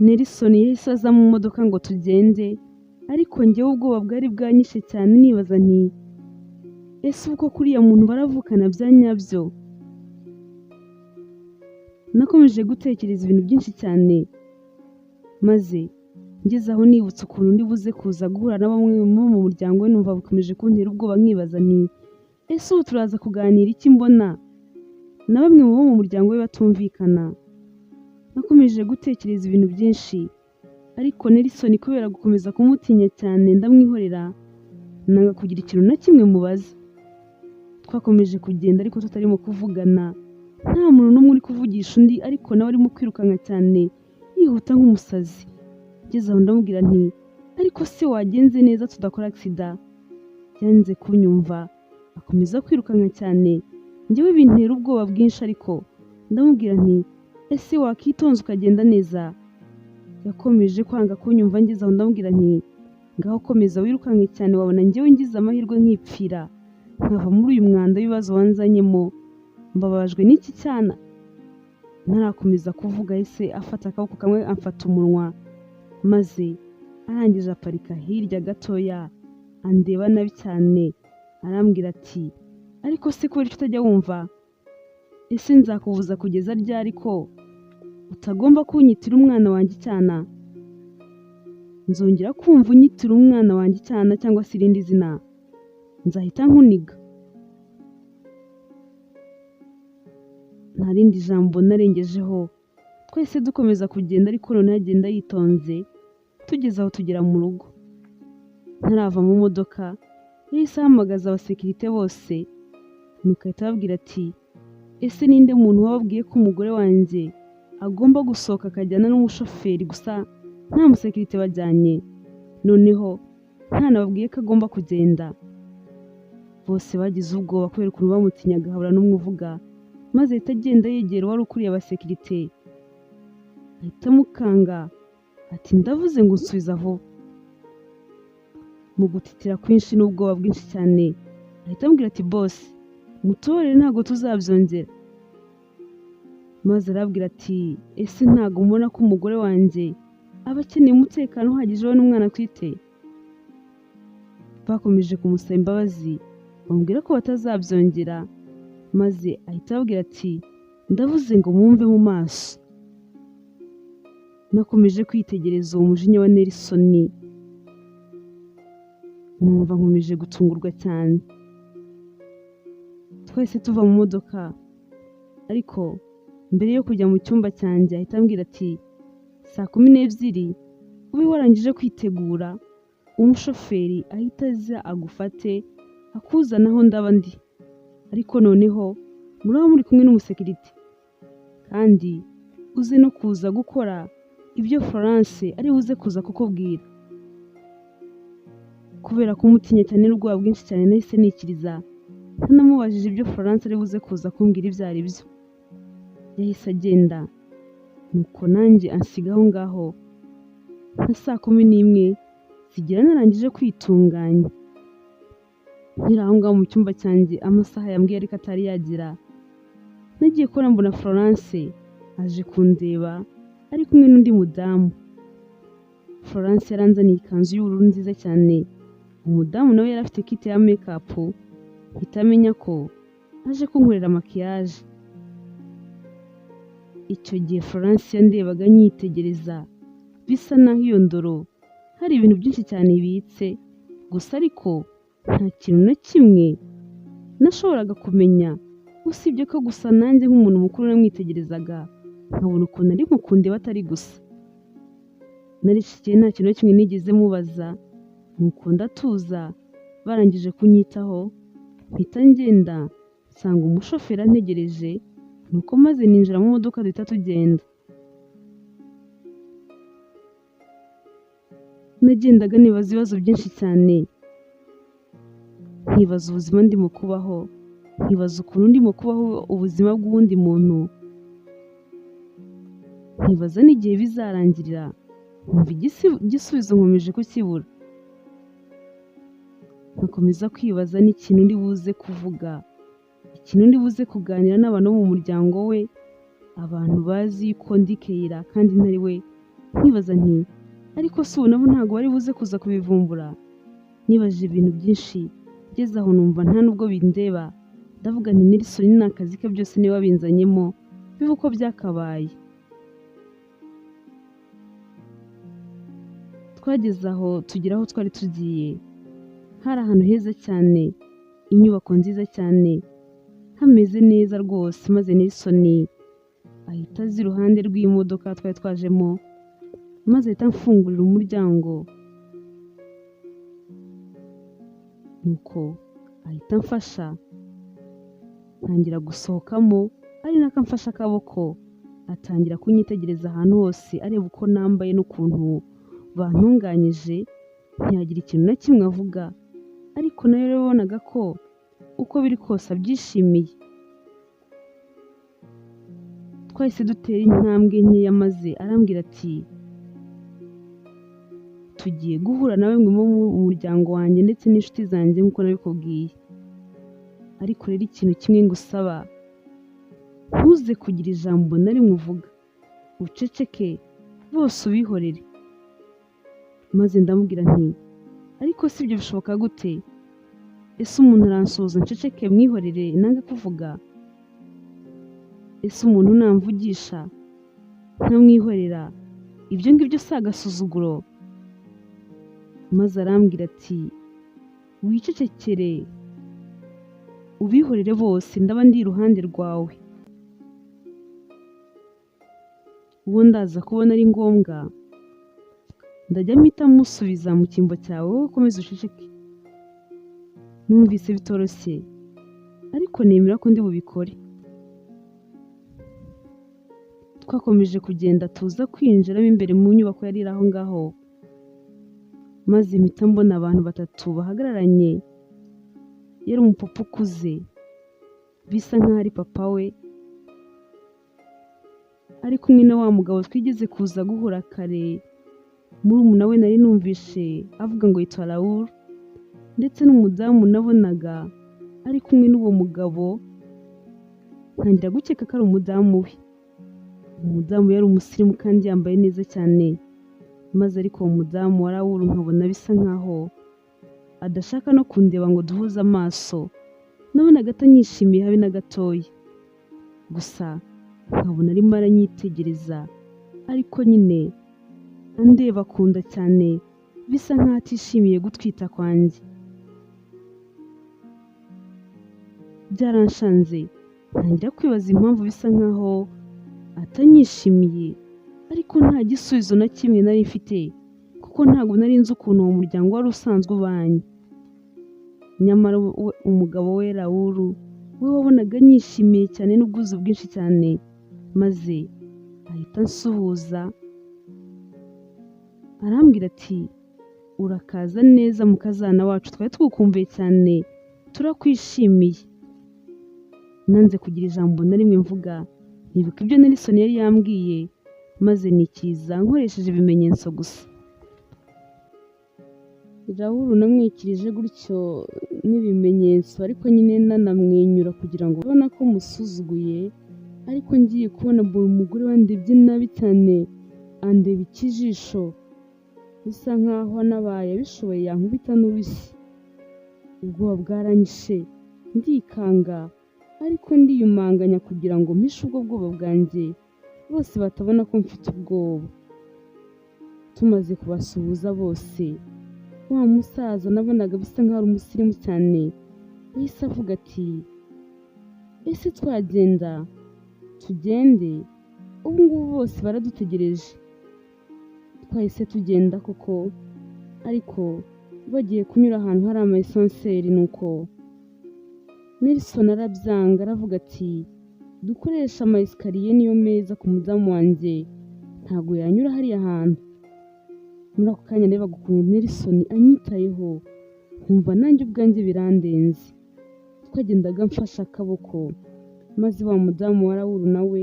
Nelson yahise aza mu modoka ngo tugende, ariko njyewe ubwoba bwari bwanyishe cyane nibaza nti ese uko kuriya muntu baravukana bya nyabyo. Nakomeje gutekereza ibintu byinshi cyane, maze ngeze aho nibutse ukuntu ndi buze kuza guhura na bamwe mu muryango we, numva bukomeje kuntera ubwoba nkibaza nti ese ubu turaza kuganira iki mbona na bamwe mu bo mu muryango we batumvikana. Nakomeje gutekereza ibintu byinshi, ariko Nelson kubera gukomeza kumutinya cyane ndamwihorera, nanga kugira ikintu na kimwe mubaza. Twakomeje kugenda ariko tutarimo kuvugana, nta muntu n'umwe uri kuvugisha undi, ariko nawe arimo kwirukanka cyane yihuta nk'umusazi. Ngeze aho ndamubwira nti ariko se wagenze neza tudakora accident. Yanze kunyumva, akomeza kwirukanka cyane, njyewe bintera ubwoba bwinshi, ariko ndamubwira nti ese wakitonze ukagenda neza. Yakomeje kwanga kunyumva. Ngeze aho ndamubwira nti ngaho komeza wirukanke cyane, wabona njyewe ngize amahirwe nkipfira nkava muri uyu mwanda w'ibibazo wanzanyemo. Mbabajwe n'iki cyana. Ntarakomeza kuvuga ese afata akaboko kamwe amfata umunwa, maze arangije aparika hirya gatoya andeba nabi cyane, arambwira ati ariko se kubera icyo utajya wumva, ese nzakubuza kugeza ryari ko utagomba kunyitira umwana wanjye cyana? Nzongera kumva unyitira umwana wanjye cyana cyangwa se irindi zina, nzahita nkuniga. Nta rindi jambo narengejeho, twese dukomeza kugenda, ariko noneho agenda yitonze. Tugeze aho tugera mu rugo, ntarava mu modoka yahise ahamagaza abasekirite bose, nuko ahita ababwira ati ese ninde muntu wababwiye ko umugore wanjye agomba gusohoka akajyana n'umushoferi gusa nta musekirite bajyanye? Noneho ntanababwiye ko agomba kugenda. Bose bagize ubwoba kubera ukuntu bamutinyaga, habura n'umwe uvuga, maze ahita agenda yegera uwari ukuriye abasekirite, ahita amukanga ati ndavuze ngo nsubiza vuba. Mu gutitira kwinshi n'ubwoba bwinshi cyane, ahita ambwira ati bosi mutorere ntabwo tuzabyongera. Maze arabwira ati ese ntabwo mbona ko umugore wanjye aba akeneye umutekano uhagije we n'umwana atwite? Bakomeje kumusaba imbabazi, bamubwira ko batazabyongera, maze ahita ababwira ati ndavuze ngo mwumve mu maso. Nakomeje kwitegereza uwo mujinya wa Nelson, numva nkomeje gutungurwa cyane. Twese tuva mu modoka, ariko mbere yo kujya mu cyumba cyanjye ahita ambwira ati 12:00 ube warangije kwitegura, umushoferi ahita aza agufate akuzana aho ndaba ndi, ariko noneho muraba muri kumwe n'umusekirite, kandi uze no kuza gukora ibyo Florence ari buze kuza kukubwira. Kubera kumutinya cyane n'ubwoba bwinshi cyane, nahise nikiriza ntanamubajije ibyo Florence ari buze kuza kumbwira ibyo ari byo. Yahise agenda, nuko nanjye ansiga aho ngaho nka 11:00 zigera narangije kwitunganya. Nkiri aho ngaho mu cyumba cyanjye amasaha yambwiye ariko atari yagira, nagiye kubona mbona Florence aje kundeba ari kumwe n'undi mudamu. Florence yaranzaniye ikanzu y'ubururu nziza cyane, umudamu nawe yari afite kit ya makeup, itamenya ko aje kunkorera makiyaje. Icyo gihe Florence yandebaga nyitegereza, bisa naho iyo ndoro hari ibintu byinshi cyane ibitse, gusa ariko nta kintu na kimwe nashoboraga kumenya, usibye ko gusa nanjye nk'umuntu mukuru namwitegerezaga nkabona ukuntu ari mukundeba atari gusa. Narishikiye nta kintu na kimwe nigeze mubaza, nuko ndatuza. Barangije kunyitaho mpita ngenda, nsanga umushoferi antegereje, nuko maze ninjira mu modoka duhita tugenda. Nagendaga nibaza ibibazo byinshi cyane, nkibaza ubuzima ndimo kubaho, nkibaza ukuntu ndimo kubaho ubuzima bw'uwundi muntu, nkibaza n'igihe bizarangirira, nkumva igisubizo nkomeje kukibura. Nkakomeza kwibaza n'ikintu ndi buze kuvuga, ikintu ndi buze kuganira n'abantu bo mu muryango we, abantu bazi ko ndi Keira kandi ntari we, nkibaza nti ariko si ubu nabo ntabwo bari buze kuza kubivumbura. Nibajije ibintu byinshi, ngeze aho numva nta nubwo bindeba, ndavuga nti Nelson ni akazi ke byose niwe wabinzanyemo, biba uko byakabaye. Twageze aho tugera aho twari tugiye, hari ahantu heza cyane, inyubako nziza cyane, hameze neza rwose, maze Nelson ahita aza iruhande rw'imodoka twari twajemo, maze ahita amfungurira umuryango, nuko ahita amfasha ntangira gusohokamo, ari nako amfashe akaboko atangira kunyitegereza ahantu hose areba uko nambaye n'ukuntu bantunganyije, ntiyagira ikintu na kimwe avuga, ariko nawe rero wabonaga ko uko biri kose abyishimiye. Twahise dutera intambwe nkeya maze arambwira ati tugiye guhura nawe mu muryango wanjye ndetse n'inshuti zanjye nk'uko nabikubwiye, ariko rero ikintu kimwe ngusaba, ntuze kugira ijambo na rimwe uvuga, uceceke bose ubihorere. Maze ndamubwira nti ariko si ibyo bishoboka gute? Ese umuntu aransuhuza nceceke mwihorere nange kuvuga? Ese umuntu namvugisha nkamwihorera, ibyo ngibyo si agasuzuguro? Maze arambwira ati wicecekere ubihorere bose, ndaba ndi iruhande rwawe. Uwo ndaza kubona ari ngombwa ndajya mpita musubiza mu cyimbo cyawe, wowe ukomeze uceceke. Numvise bitoroshye ariko nemera ko ndi bubikore. Twakomeje kugenda tuza kwinjiramo imbere mu nyubako yari iri aho ngaho, maze mpita mbona abantu batatu bahagararanye, yari umupapa ukuze bisa nk'aho ari papa we, ari kumwe na wa mugabo twigeze kuza guhura kare, murumuna we nari numvishe avuga ngo yitwa Raoul, ndetse n'umudamu nabonaga ari kumwe n'uwo mugabo, ntangira gukeka ko ari umudamu we. Umudamu yari umusirimu kandi yambaye neza cyane, maze ariko uwo mudamu wa Raoul nkabona bisa nkaho adashaka no kundeba ngo duhuze amaso, nabonaga atanyishimiye habe na gatoya, gusa nkabona arimo aranyitegereza, ariko nyine andeba akunda cyane, bisa nkaho atishimiye gutwita kwanjye. Byaranshanze, ntangira kwibaza impamvu bisa nkaho atanyishimiye, ariko nta gisubizo na kimwe nari mfite, kuko ntabwo nari nzi ukuntu uwo muryango wari usanzwe ubanye. Nyamara umugabo we Raoul we wabonaga anyishimiye cyane n'ubwuzu bwinshi cyane, maze ahita ansuhuza arambwira ati urakaza neza mukazana wacu, twari twukumbuye cyane, turakwishimiye. Nanze kugira ijambo na rimwe mvuga, nibuka ibyo Nelson yari yambwiye, maze nikiza nkoresheje ibimenyetso gusa. Raoul namwikirije gutyo n'ibimenyetso, ariko nyine nanamwenyura kugira ngo ubona ko musuzuguye, ariko ngiye kubona mbona umugore wandebye nabi cyane, andeba ikijisho, bisa nkaho anabaye abishoboye yankubita n'urushyi. Ubwoba bwaranyishe ndikanga, ariko ndiyumanganya kugira ngo mpishe ubwo bwoba bwanjye, bose batabona ko mfite ubwoba. Tumaze kubasuhuza bose, wa musaza nabonaga bisa nkaho ari umusirimu cyane, yahise avuga ati ese twagenda? Tugende, ubu ngubu bose baradutegereje. Twahise tugenda koko, ariko bagiye kunyura ahantu hari amaesanseri, nuko Nelson arabyanga, aravuga ati dukoresha amaesikariye niyo meza ku mudamu wanjye, ntabwo yanyura hariya hantu. Muri ako kanya narebaga ukuntu Nelson anyitayeho, nkumva nanjye ubwanjye birandenze. Twagendaga mfashe akaboko, maze wa mudamu wa Raoul nawe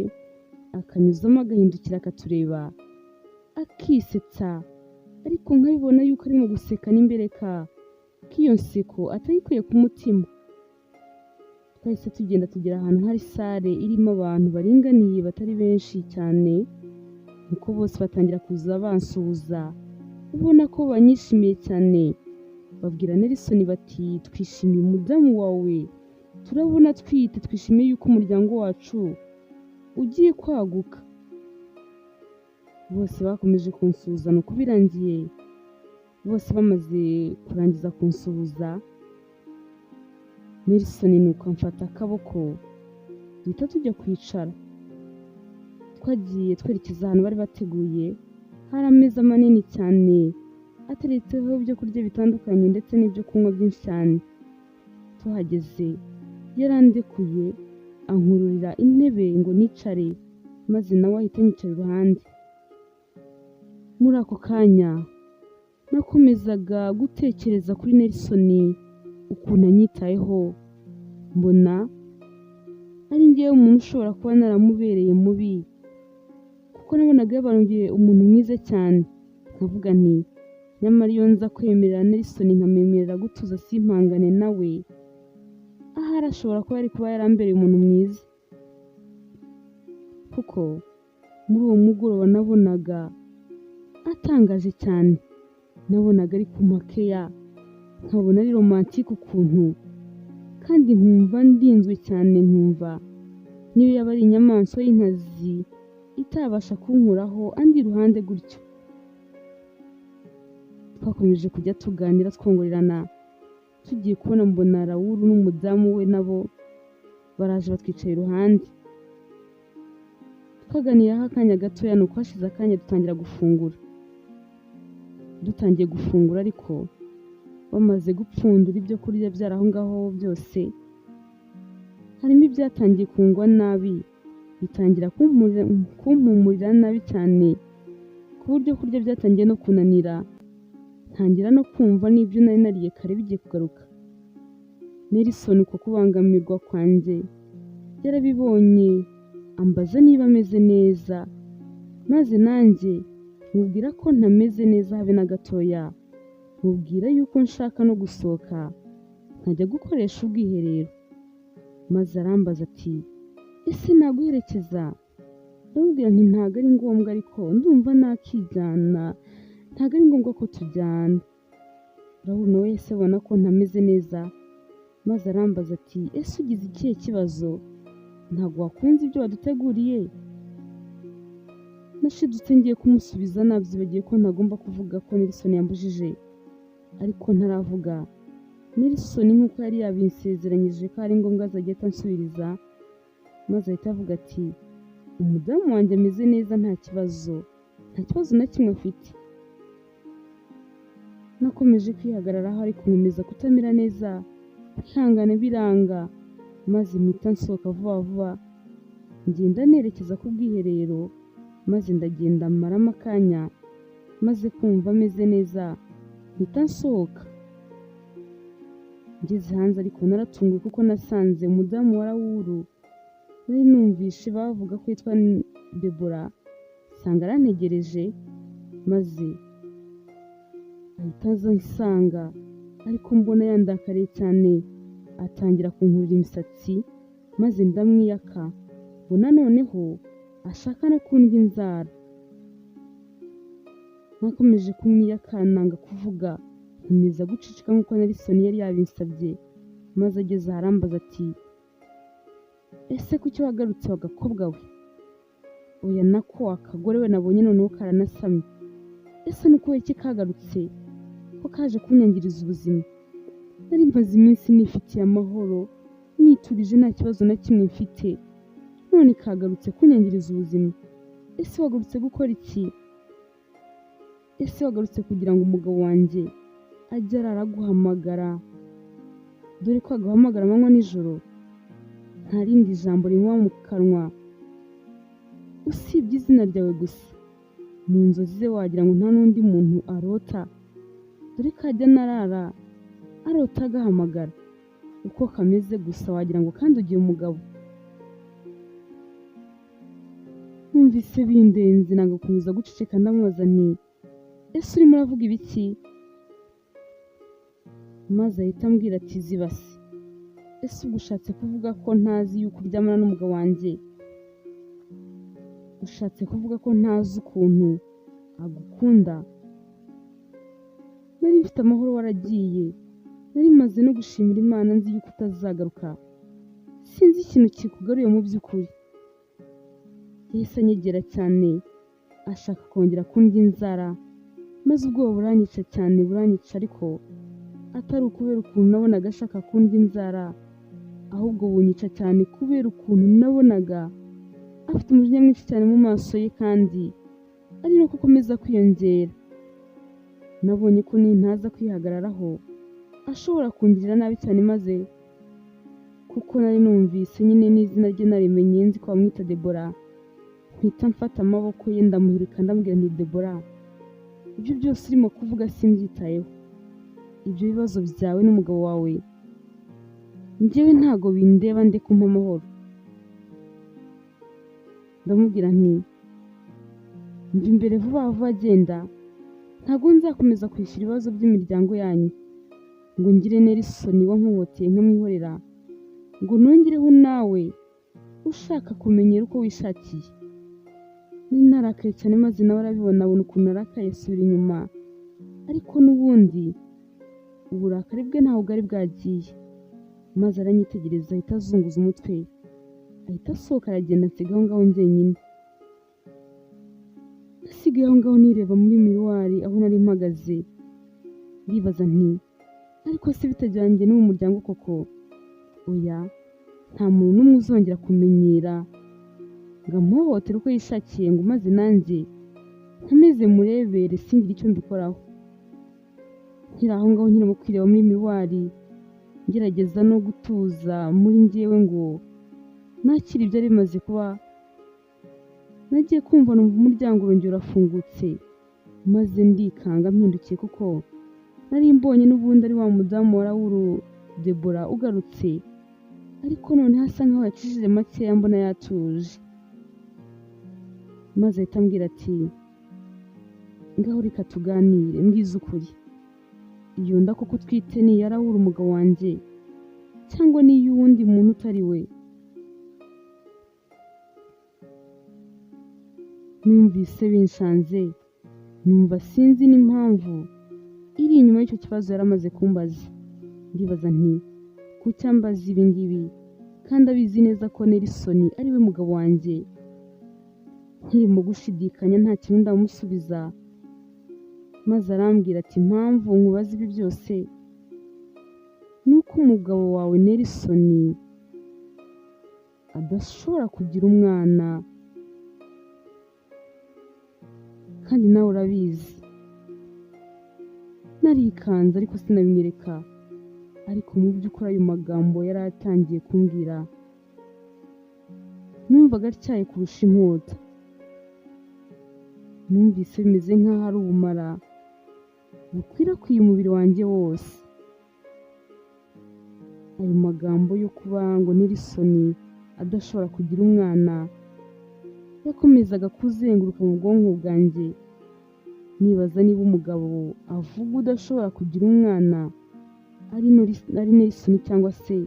akanyuzamo agahindukira akatureba, akisetsa, ariko nkabibona yuko arimo guseka n'imbereka, ko iyo nseko atayikuye ku mutima. Twahise tugenda tugera ahantu hari sale irimo abantu baringaniye batari benshi cyane, nuko bose batangira kuza bansuhuza ubona ko banyishimiye cyane. Babwira Nelson bati twishimiye umudamu wawe, turabona twite, twishimiye yuko umuryango wacu ugiye kwaguka. Bose bakomeje kunsuhuza nuko birangiye bose bamaze kurangiza kunsuhuza, Nelson nuko amfata akaboko duhita tujya kwicara. Twagiye twerekeza ahantu bari bateguye, hari ameza manini cyane ateretseho ibyo kurya bitandukanye ndetse n'ibyo kunywa byinshi cyane. Tuhageze yarandekuye ankururira intebe ngo nicare, maze nawe ahita anyicara iruhande. Muri ako kanya nakomezaga gutekereza kuri Nelson ukuntu anyitayeho, mbona ari njyewe umuntu ushobora kuba naramubereye mubi, kuko nabonaga yabaye umuntu mwiza cyane. Nkavuga nti nyamara iyo nza kwemerera Nelson nkamwemerera gutuza simpangane nawe, ahari ashobora kuba yarambereye umuntu mwiza. Kuko muri uwo mugoroba nabonaga atangaje cyane, nabonaga ari ku makeya, nkabona ari romantike ukuntu, kandi nkumva ndinzwe cyane, nkumva niyo yaba ari inyamaswa y'inkazi itabasha kunkuraho andi iruhande gutyo. Twakomeje kujya tuganira twongorerana, tugiye kubona mbona Raoul n'umudamu we nabo baraje batwicaye iruhande. Twaganiraho akanya gatoya, nuko hashize akanya dutangira gufungura. Dutangiye gufungura ariko bamaze gupfundura ibyo kurya byari aho ngaho byose, harimo ibyatangiye kungwa nabi, bitangira kumpumurira nabi cyane, ku buryo kurya byatangiye no kunanira, ntangira no kumva n'ibyo nari nariye kare bigiye kugaruka. Nelson uko kubangamirwa kwanjye yarabibonye, ambaza niba ameze neza, maze nanjye mubwira ko ntameze neza habe na gatoya, mubwira yuko nshaka no gusohoka nkajya gukoresha ubwiherero. Maze arambaza ati ese naguherekeza? Ndamubwira nti ntabwo ari ngombwa, ariko ndumva nakijyana, ntabwo ari ngombwa ko tujyana. Raoul nawe yahise abona ko ntameze neza, maze arambaza ati ese ugize ikihe kibazo? Ntabwo wakunze ibyo waduteguriye? Nashidutse ngiye kumusubiza, nabyibagiye ko ntagomba kuvuga ko Nelson yambujije, ariko ntaravuga. Nelson nk'uko yari yabinsezeranyije ko ari ngombwa azajya ansubiriza, maze ahita avuga ati umudamu wanjye ameze neza, nta kibazo na kimwe afite. Nakomeje kwihagararaho ariko nkomeza kutamera neza, kwihangana biranga, maze mpita nsohoka vuba vuba ngenda nerekeza ku bwiherero, maze ndagenda maramo akanya, maze kumva ameze neza mpita nsohoka. Ngeze hanze ariko naratunguwe kuko nasanze umudamu wa Raoul nari numvishe bavuga ko yitwa Debora, nsanga arantegereje, maze ahita aza nsanga, ariko mbona yandakariye cyane, atangira kunkurira imisatsi, maze ndamwiyaka, mbona noneho ashaka no kundya inzara. Nakomeje kumwiyaka nanga kuvuga, nkomeza guceceka nk'uko Nelson yari yabinsabye, maze ageze aharambaza ati ese kuki wagarutse wa gakobwa we? Oya nako akagore we nabonye noneho karanasamye. Ese ni ukubera iki kagarutse? Ko kaje kunyangiriza ubuzima? Nari maze iminsi nifitiye amahoro, niturije, nta kibazo na kimwe mfite, none kagarutse kunyangiriza ubuzima. Ese wagarutse gukora iki? Ese wagarutse kugira ngo umugabo wanjye ajye araguhamagara, dore ko aguhamagara amanywa nijoro, nta rindi jambo rimuba mu kanwa usibye izina ryawe gusa. Mu nzozi ze wagira ngo nta n'undi muntu arota, dore ko ajya narara arota agahamagara. Uko kameze gusa wagira ngo kandi ugiye umugabo. Numvise bindenze, nagakomeza guceceka, ndamubaza nti ese urimo uravuga ibiki? Maze ahita ambwira ati zibase, ese ubwo ushatse kuvuga ko ntazi yuko uryamana n'umugabo wanjye? ushatse kuvuga ko ntazi ukuntu agukunda? Nari mfite amahoro waragiye, nari maze no gushimira Imana nzi yuko utazagaruka. Sinzi ikintu kikugaruye mu by'ukuri. Yahise anyegera cyane ashaka kongera kundya inzara, maze ubwoba buranyica cyane buranyica, ariko atari ukubera ukuntu nabonaga ashaka kundya inzara, ahubwo bunyica cyane kubera ukuntu nabonaga afite umujinya mwinshi cyane mu maso ye, kandi ari nako akomeza kwiyongera. Nabonye ko nintaza kwihagararaho ashobora kungirira nabi cyane, maze kuko nari numvise nyine n'izina rye narimenye, nzi ko bamwita Debora, mpita mfata amaboko ye ndamuhirika ndamubwira nti Debora, ibyo byose urimo kuvuga simbyitayeho. Ibyo bibazo byawe n'umugabo wawe njyewe ntago bindeba, ndeka umpa amahoro. Ndamubwira nti mva imbere vuba vuba agenda, ntago nzakomeza kwishyura ibibazo by'imiryango yanyu ngo ngire Nelson wankuhoteye nkamwihorera, ngo nongereho nawe ushaka kumenyera uko wishakiye. Narakaye cyane, maze nawe arabibona, abona ukuntu narakaye asubira inyuma, ariko n'ubundi uburakari bwe ntaho bwari bwagiye. Maze aranyitegereza ahita azunguza umutwe, ahita asohoka aragenda, nsiga aho ngaho njyenyine. Nasigaye aho ngaho nireba muri miruwari aho nari mpagaze, ndibaza nti ariko se bitajyanye n'uwo muryango koko? Oya, nta muntu n'umwe uzongera kumenyera ngo amuhohotere uko yishakiye, ngo maze nanjye nkomeze murebere singire icyo mbikoraho. Nkiri aho ngaho nkirimo kwireba muri miruwari, ngerageza no gutuza muri njyewe ngo nakire ibyari bimaze kuba, nagiye kumva numva umuryango urongera urafungutse, maze ndikanga mpindukiye kuko nari mbonye n'ubundi ari wa mudamu wa Raoul Debora ugarutse, ariko none hasa nkaho yacishije makeya mbona yatuje. Maze ahita ambwira ati ngaho reka tuganire, mbwiza ukuri, iyo nda koko utwite ni iya Raoul umugabo wanjye cyangwa ni iy'uwundi muntu utari we? Numvise binshanze, numva sinzi n'impamvu iri inyuma y'icyo kibazo yari amaze kumbaza. Ndibaza nti kuki ambaza ibi ngibi kandi abizi neza ko Nelson ari we mugabo wanjye? Nkirimo gushidikanya nta kintu ndamusubiza, maze arambwira ati impamvu nkubaza ibi byose nuko umugabo wawe Nelson adashobora kugira umwana, kandi nawe urabizi. Narikanze ariko sinabimwereka, ariko mu by'ukuri ayo magambo yari atangiye kumbwira numvaga atyaye kurusha inkota. Numvise bimeze nk'aho ari ubumara bukwirakwiye umubiri wanjye wose. Ayo magambo yo kuba ngo Nelson adashobora kugira umwana yakomezaga kuzenguruka mu bwonko bwanjye, nibaza niba umugabo avuga udashobora kugira umwana ari Nelson cyangwa se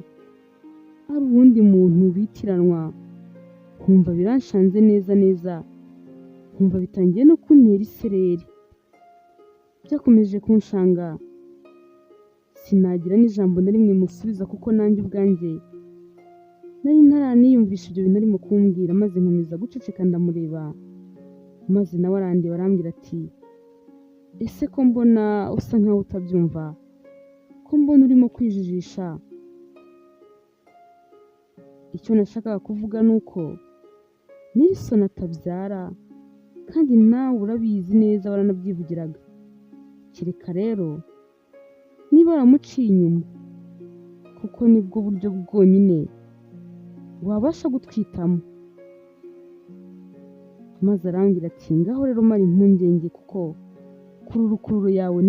ari uwundi muntu bitiranwa. Nkumva biranshanze neza neza, nkumva bitangiye no kuntera isereri. Byakomeje kunshanga, sinagira n'ijambo na rimwe musubiza kuko nanjye ubwanjye nari ntaraniyumvisha ibyo bintu arimo kumbwira, maze nkomeza guceceka ndamureba. Maze nawe arandeba arambwira ati ese ko mbona usa nkaho utabyumva, ko mbona urimo kwijijisha? Icyo nashakaga kuvuga ni uko Nelson atabyara, kandi nawe urabizi neza waranabyivugiraga. Kereka rero niba waramuciye inyuma, kuko nibwo buryo bwonyine wabasha gutwitamo. Maze arambwira ati ngaho rero mara impungenge, kuko kururukururo yawe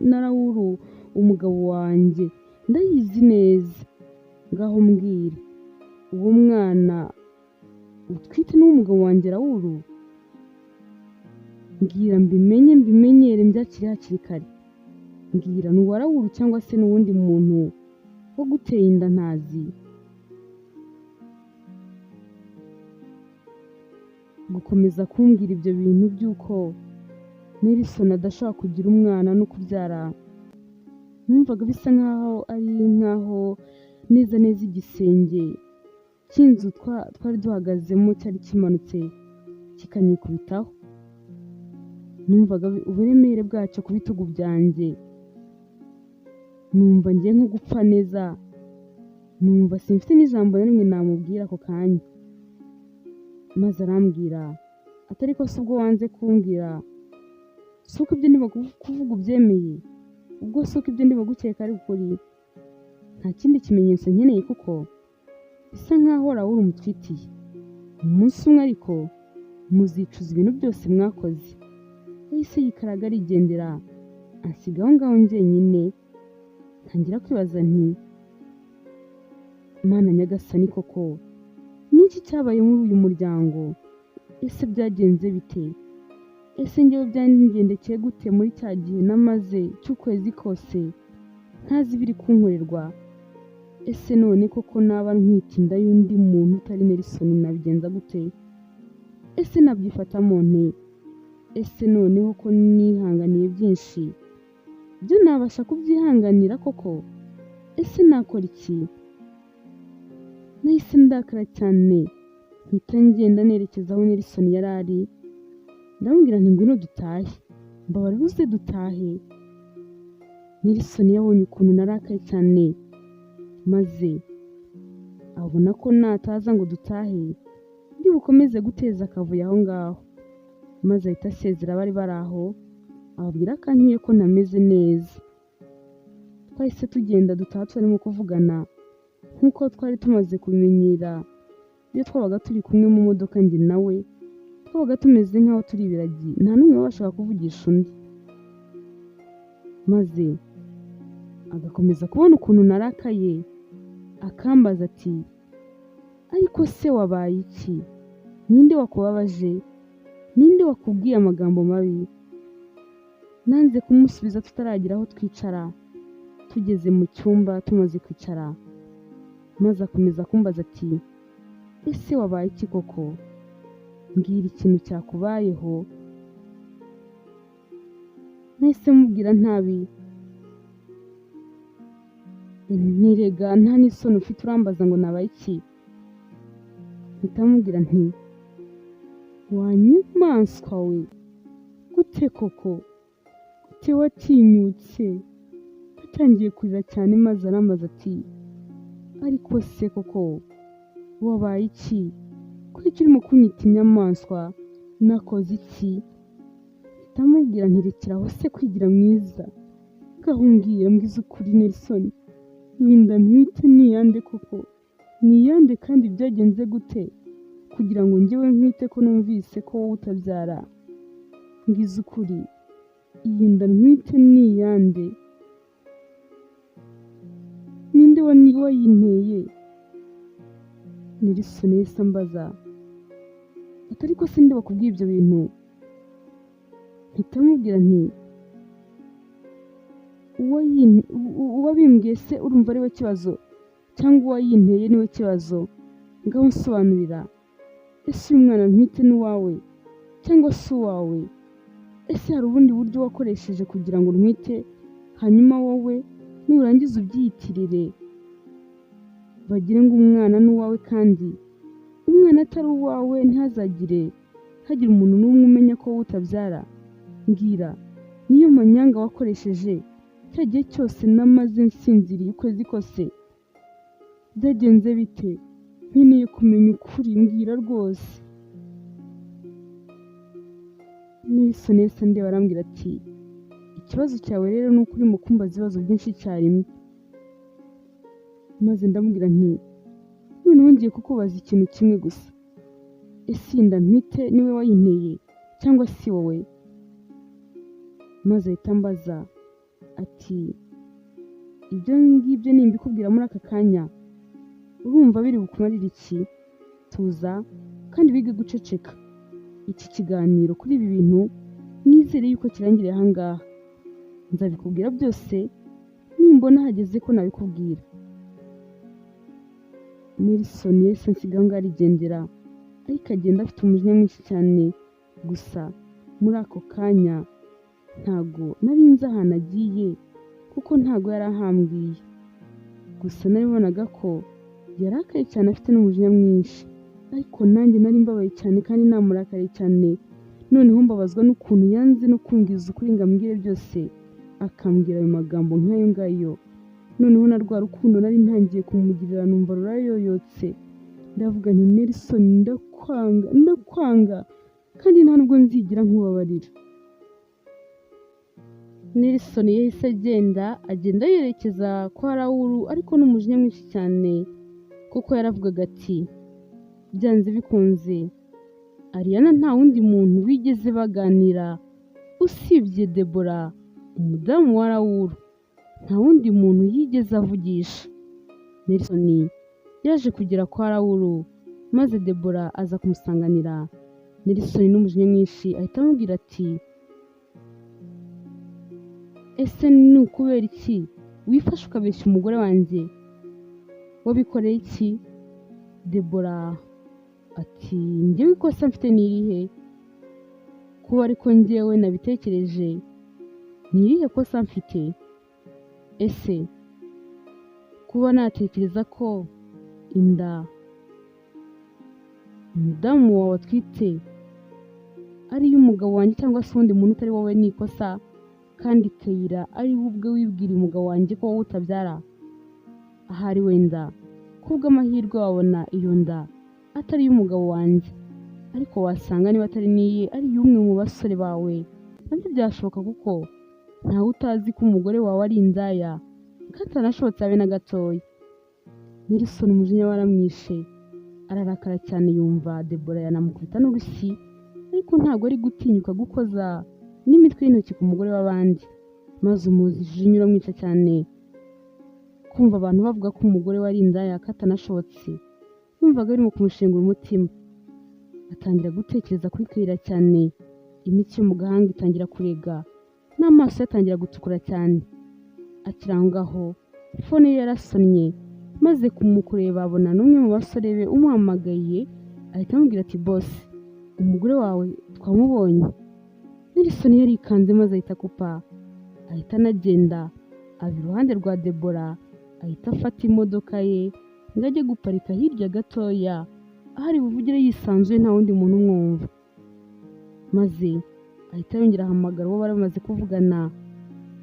na Raoul umugabo wanjye ndayizi neza. Ngaho mbwira, uwo mwana utwite n'umugabo wanjye Raoul? Mbwira mbimenyere mbyakire hakiri kare. Mbwira ni uwa Raoul cyangwa se n'uwundi muntu wo guteye inda ntazi. gukomeza kumbwira ibyo bintu by'uko Nelson adashobora kugira umwana no kubyara. Numvaga bisa nkaho neza neza igisenge cy'inzu twari duhagazemo cyari kimanutse kikanyikubitaho. Numvaga uburemere bwacyo ku bitugu byanjye, numva ngiye nko gupfa neza, numva simfite n'ijambo na rimwe namubwira ako kanya. Maze arambwira atari ko si ubwo wanze kumbwira, si uko ibyo ndimo kuvuga ubyemeye, ubwo si uko ibyo ndimo gukeka ari ukuri, nta kindi kimenyetso nkeneye kuko bisa nkaho Raoul umutwitiye. Umunsi umwe ariko muzicuza ibintu byose mwakoze. Yahise yikaraga arigendera, ansiga aho ngaho njyenyine. Ntangira kwibaza nti Mana nyagasani koko niki cyabaye muri uyu muryango? Ese byagenze bite? Ese njyewe byangendekeye gute muri cya gihe namaze cy'ukwezi kose ntazi ibiri kunkorerwa? Ese none koko naba ntwite inda y'undi muntu utari Nelson nabigenza gute? Ese nabyifatamo nte? Ese noneho ko nihanganiye byinshi, byo nabasha kubyihanganira koko? Ese nakora iki? Nahise ndakara cyane, mpita ngenda nerekeza aho Nelson yari ari. Ndamubwira nti ngwino dutahe, mbabarira uze dutahe. Nelson yabonye ukuntu narakaye cyane, maze abona ko nataza ngo dutahe ndi bukomeze guteza akavuyo aho ngaho. Maze ahita asezera abari bari aho, ababwira akankiye ko ntameze neza. Twahise tugenda dutaha turimo kuvugana nk'uko twari tumaze kubimenyera. Iyo twabaga turi kumwe mu modoka njye nawe, twabaga tumeze nk'aho turi ibiragi, nta n'umwe wabashaga kuvugisha undi. Maze agakomeza kubona ukuntu narakaye, akambaza ati ariko se wabaye iki? Ninde wakubabaje? Ninde wakubwiye amagambo mabi? Nanze kumusubiza tutaragira aho twicara. Tugeze mu cyumba tumaze kwicara, maze akomeza kumbaza ati ese wabaye iki koko? Mbwira ikintu cyakubayeho. Nahise mubwira ntabi, ntirega nta n'isoni ufite urambaza ngo nabaye iki? Mpita mubwira nti wanyamaswa we, gute koko? Gute watinyutse? Atangiye kurira cyane, maze arambaza ati ariko se koko wabaye iki? Kuki urimo kunyita inyamaswa? Nakoze iki? Ndamubwira ntirekeraho se kwigira mwiza, gahungira mbwiza ukuri Nelson, ninda ntwite niyande koko? Niyande kandi byagenze gute kugira ngo njyewe nkwite ko numvise ko wowe utabyara? Mbwiza ukuri, iyi nda ntwite niyande? Ninde wayinteye? Nelson yahise ambaza atari ko sinde bakubwiye ibyo bintu? Mpita mubwira nti uwabimbwiye se urumva ari we kibazo cyangwa uwayinteye niwe kibazo? Ngaho nsobanurira, ese uyu mwana ntwite n'uwawe cyangwa si uwawe? Ese hari ubundi buryo wakoresheje kugira ngo ntwite, hanyuma wowe nurangiza ubyiyitirire bagire ngo umwana n'uwawe, kandi umwana atari uwawe ntihagire umuntu n'umwe umenya ko wowe utabyara? Mbwira, niyo manyanga wakoresheje cya gihe cyose namaze nsinziriye ukwezi kose? Byagenze bite? Nkeneye kumenya ukuri, mbwira rwose. Nelson yahise andeba arambwira ati ikibazo cyawe rero ni uko urimo kumbaza ibibazo byinshi icyarimwe. Maze ndamubwira nti noneho ngiye kukubaza ikintu kimwe gusa, ese iyi nda ntwite niwe wayinteye cyangwa si wowe? Maze ahita ambaza ati ibyo ngibyo nimbikubwira muri aka kanya urumva biri bukumarire iki? Tuza kandi wige guceceka. Iki kiganiro kuri ibi bintu nizere yuko kirangiriye aha ngaha. Nzabikubwira byose nimbona hageze ko nabikubwira. Nelson yahise ansiga aho ngaho arigendera. ariko agenda afite umujinya mwinshi cyane. Gusa muri ako kanya ntago nari nzi ahantu agiye kuko ntago yari ahambwiye. Gusa naribonaga ko yarakaye cyane afite n'umujinya mwinshi, ariko nanjye nari mbabaye cyane kandi namurakariye cyane. Noneho mbabazwa n'ukuntu yanze no kumbwiza ukuri ngo ambwire byose, akambwira ayo magambo nk'ayo ngayo. Noneho na rwa rukundo nari ntangiye kumugirira numva rurayoyotse. Ndavuga nti Nelson, ndakwanga kandi nta nubwo nzigira nkubabarira. Nelson yahise agenda yerekeza kwa Raoul, ariko n'umujinya mwinshi cyane kuko yaravugaga ati byanze bikunze Ariana nta wundi muntu bigeze baganira usibye Deborah, umudamu wa Raoul. Nta wundi muntu yigeze avugisha. Nelson yaje kugera kwa Raoul maze Deborah aza kumusanganira. Nelson n'umujinya mwinshi ahita amubwira ati ese ni ukubera iki wifashe ukabeshya umugore wanjye? Wabikoreye iki? Deborah ati njyewe ikosa mfite ni irihe? Kuba ariko njyewe nabitekereje, ni irihe kosa mfite? Ese kuba natekereza ko inda umudamu wawe atwite ari iy'umugabo wanjye cyangwa se undi muntu utari wowe ni ikosa, kandi Kayira ari we ubwe wibwiriye umugabo wanjye ko wowe utabyara? Ahari wenda kubw'amahirwe wabona iyo nda atari iy'umugabo wanjye, ariko wasanga niba atari niye ari iy'umwe mu basore bawe. Nabyo byashoboka kuko ntawe utazi ko umugore wawe ari indaya, katanashobotse habe na gatoya. Nelson umujinya waramwishe, ararakara cyane yumva Deborah yanamukubita n'urushyi, ariko ntabwo ari gutinyuka gukoza n'imitwe y'intoki ku mugore w'abandi. Maze umujinya uramwica cyane kumva abantu bavuga ko umugore we ari indaya katanashobotse. Yumvaga arimo kumushengura umutima. Atangira gutekereza kuri Kayira cyane, imitsi yo mu gahanga itangira kurega, n'amaso yatangira gutukura cyane. Akiri aho ngaho fone ye yarasonnye, maze kumukureba abona n'umwe mu basore be umuhamagaye, ahita amubwira ati boss, umugore wawe twamubonye. Nelson yarikanze maze ahita akupa, ahita anagenda ava iruhande rwa Deborah, ahita afata imodoka ye ngo ajye guparika hirya gatoya ahari buvugire yisanzuye nta wundi muntu umwumva. Maze ahita yongera ahamagara uwo bari bamaze kuvugana,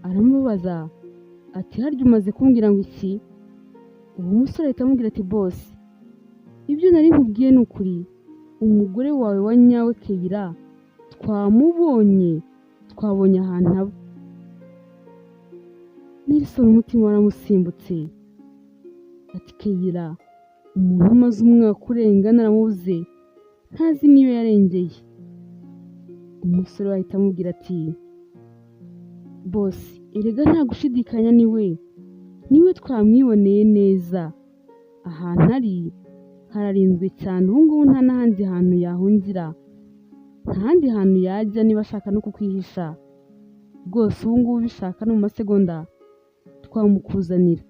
aramubaza ati harya umaze kumbwira ngo iki? Uwo musore ahita amubwira ati boss, ibyo nari nkubwiye ni ukuri, umugore wawe wa nyawe Kayira twabonye ahantu aba. Nelson umutima waramusimbutse ati Kayira, umuntu umaze umwaka urenga naramubuze, ntazi niyo yarengeye. Umusore ahita amubwira ati boss, erega nta gushidikanya niwe twamwiboneye neza. Ahantu ari hararinzwe cyane, ubu ngubu nta n'ahandi hantu yahungira, nta handi hantu yajya niba ashaka no kukwihisha. Rwose ubu ngubu bishaka no mu masegonda twamukuzanira.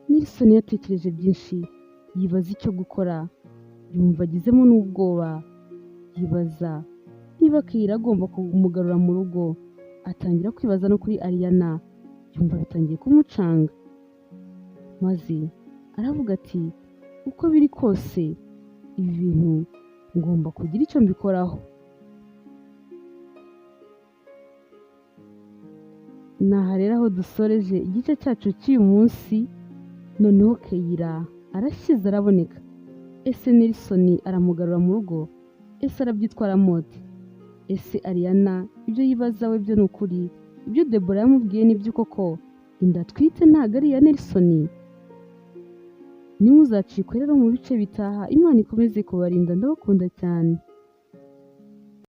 Nelson yatekereje byinshi, yibaza icyo gukora, yumva agizemo n'ubwoba, yibaza niba Kayira agomba kumugarura mu rugo. Atangira kwibaza no kuri Ariana, yumva bitangiye kumucanga. Maze aravuga ati uko biri kose ibi bintu ngomba kugira icyo mbikoraho. Naha rero aho dusoreje igice cyacu cy'uyu munsi. Noneho Kayira arashyize araboneka. Ese Nelson aramugarura mu rugo? Ese arabyitwara mote? Ese Ariana ibyo yibaza we byo ni ukuri? Ibyo Deborah yamubwiye ni byo koko? Inda atwite ntabwo ari iya Nelson? Nimuzacikwe rero mu bice bitaha. Imana ikomeze kubarinda, ndabakunda cyane.